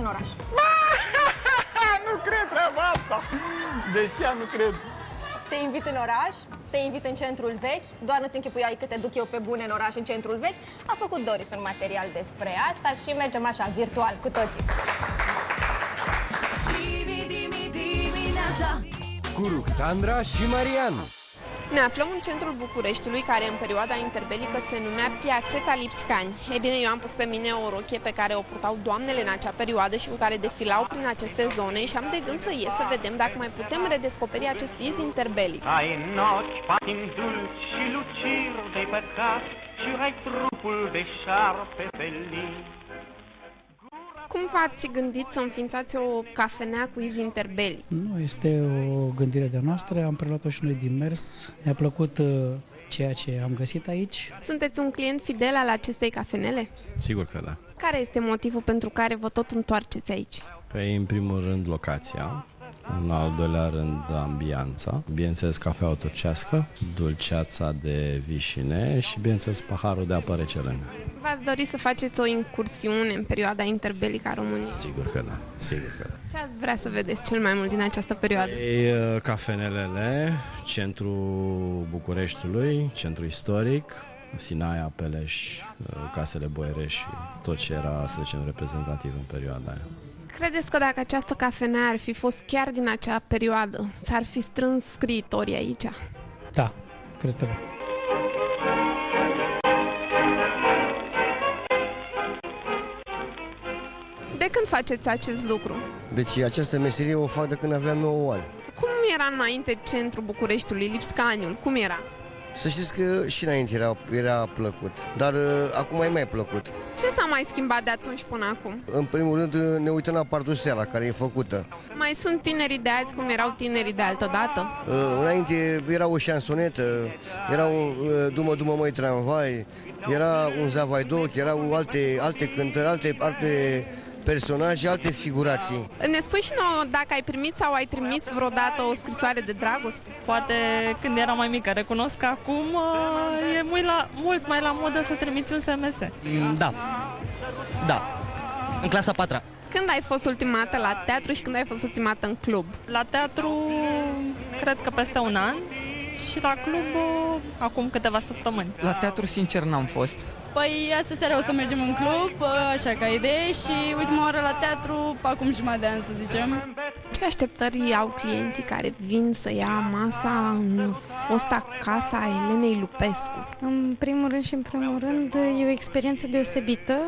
în oraș. Nu cred treaba asta! Deci chiar nu cred. Te invit în oraș, te invit în centrul vechi, doar nu-ți închipuiai cât te duc eu pe bune în oraș, în centrul vechi. A făcut Doris un material despre asta și mergem așa, virtual, cu toții. Cu Ruxandra și Marian. Ne aflăm în centrul Bucureștiului, care în perioada interbelică se numea Piațeta Lipscani. Ei bine, eu am pus pe mine o rochie pe care o purtau doamnele în acea perioadă și cu care defilau prin aceste zone și am de gând să ies să vedem dacă mai putem redescoperi acest iz interbelic. Ai în ochi patimi dulci și luciri de păcat și ai trupul de șarpe felin. Cum v-ați gândit să înființați o cafenea cu iz interbelic? Nu, este o gândire de noastră, am preluat-o și noi din mers. Ne-a plăcut ceea ce am găsit aici. Sunteți un client fidel al acestei cafenele? Sigur că da. Care este motivul pentru care vă tot întoarceți aici? Păi, în primul rând, locația. În al doilea rând, ambianța. Bineînțeles, cafeaua turcească, dulceața de vișine și, bineînțeles, paharul de apă rece lângă. V-ați dori să faceți o incursiune în perioada interbelică a României? Sigur că da, sigur că da. Ce ați vrea să vedeți cel mai mult din această perioadă? Ei, cafenelele, centrul Bucureștiului, centrul istoric, Sinaia, Peleș, casele Boiereș și tot ce era, să zicem, reprezentativ în perioada aia. Credeți că dacă această cafenea ar fi fost chiar din acea perioadă, s-ar fi strâns scriitorii aici? Da, cred că da. De când faceți acest lucru? Deci această meserie o fac de când aveam 9 ani. Cum era înainte centrul Bucureștiului, Lipscaniul? Cum era? Să știți că și înainte era plăcut, dar acum e mai plăcut. Ce s-a mai schimbat de atunci până acum? În primul rând ne uităm la parduseala care e făcută. Mai sunt tinerii de azi cum erau tinerii de altădată? Înainte era o șansonetă, era un Dumă măi tramvai, era un Zavaidoc, erau alte cântări, alte personaje, alte figurații. Ne spui și nouă dacă ai primit sau ai trimis vreodată o scrisoare de dragoste? Poate când eram mai mică. Recunosc că acum e mult mai la modă să trimiți un SMS. Da. În clasa 4-a. Când ai fost ultima dată la teatru și când ai fost ultima dată în club? La teatru, cred că peste un an și la club acum câteva săptămâni. La teatru, sincer, n-am fost. Păi astă seară o să mergem în club, așa ca idee, și ultima oară la teatru, acum jumătate de an, să zicem. Ce așteptări au clienții care vin să ia masa în fosta casa a Elenei Lupescu? În primul rând și în primul rând e o experiență deosebită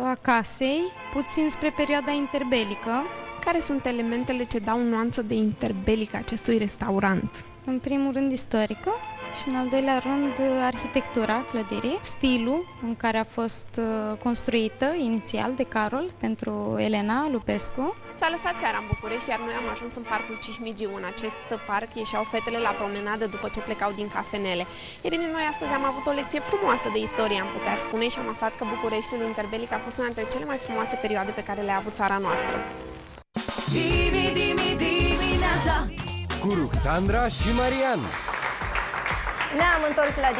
a casei, puțin spre perioada interbelică. Care sunt elementele ce dau nuanță de interbelică acestui restaurant? În primul rând istorică și în al doilea rând arhitectura clădirii, stilul în care a fost construită inițial de Carol pentru Elena Lupescu. S-a lăsat seara în București, iar noi am ajuns în parcul Cismigiu. În acest parc ieșeau fetele la promenadă după ce plecau din cafenele. E bine, noi astăzi am avut o lecție frumoasă de istorie, am putea spune, și am aflat că Bucureștiul interbelic a fost una dintre cele mai frumoase perioade pe care le-a avut țara noastră. Cu Ruxandra și Marian. Ne-am întors la